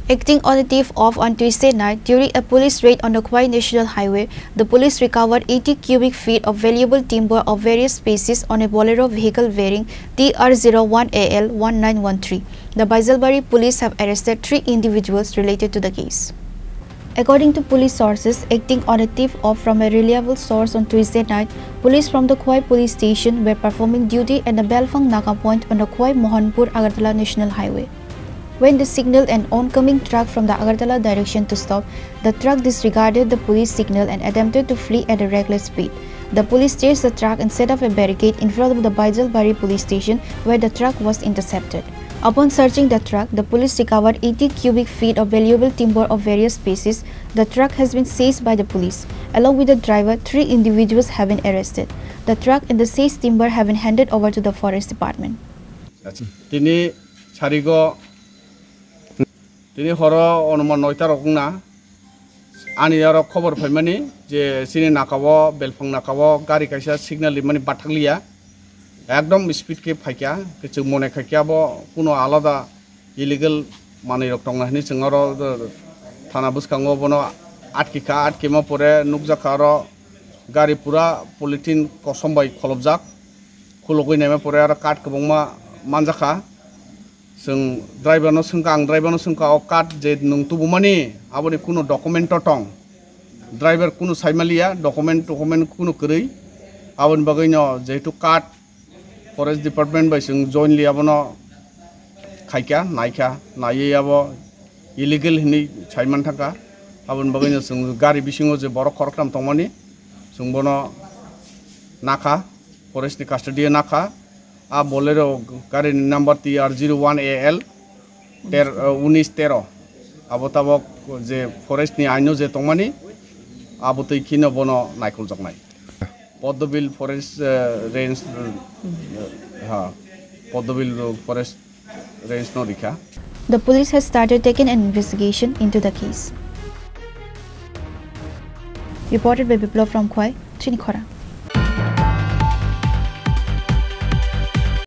Acting on a thief off on Tuesday night during a police raid on the Khwai National Highway, the police recovered 80 cubic feet of valuable timber of various species on a Bolero vehicle bearing TR01AL1913. The Baijalbari police have arrested 3 individuals related to the case. According to police sources, acting on a tip off from a reliable source on Tuesday night, police from the Khwai police station were performing duty at the Belfang Naka point on the Khwai Mohanpur Agartala National Highway. When they signaled an oncoming truck from the Agartala direction to stop, the truck disregarded the police signal and attempted to flee at a reckless speed. The police chased the truck and set up a barricade in front of the Baijalbari police station where the truck was intercepted. Upon searching the truck, the police recovered 80 cubic feet of valuable timber of various species. The truck has been seized by the police. Along with the driver, 3 individuals have been arrested. The truck and the seized timber have been handed over to the forest department. Tini horo onuman noita rokna ani yaro khobor phaimani je sini nakabo belfang nakabo gari kaisa signal limani bathakliya ekdom speed ke phaikya kichu mone khaikya bo kuno alada illegal mani rok tongna hini chingaro thana buskango bono atkima pore nukjakaro gari pura polythene kosombai kholobjak khulogoi neme pore ar kat kobongma manjaka Sung driver no sungka kat je nung tubumani aboni kuno document tong driver kuno saimalia document kuno keri abon bagino je tu kat forest department by sung jointly abono khaikya naikya nai abo illegal hini chaiman thaka abon bagino sung gari bisingo je borok korkram tongmani sung bono naka forest ni custody naka a Bolero gari number TR01AL 1913 abotabok je forest ni aino je tongmani abotoi kino bono naikol jaknai Poddobil forest range Poddobil forest range no dikha. The police has started taking an investigation into the case. Reported by Biplav from Khwai, Chinikhora.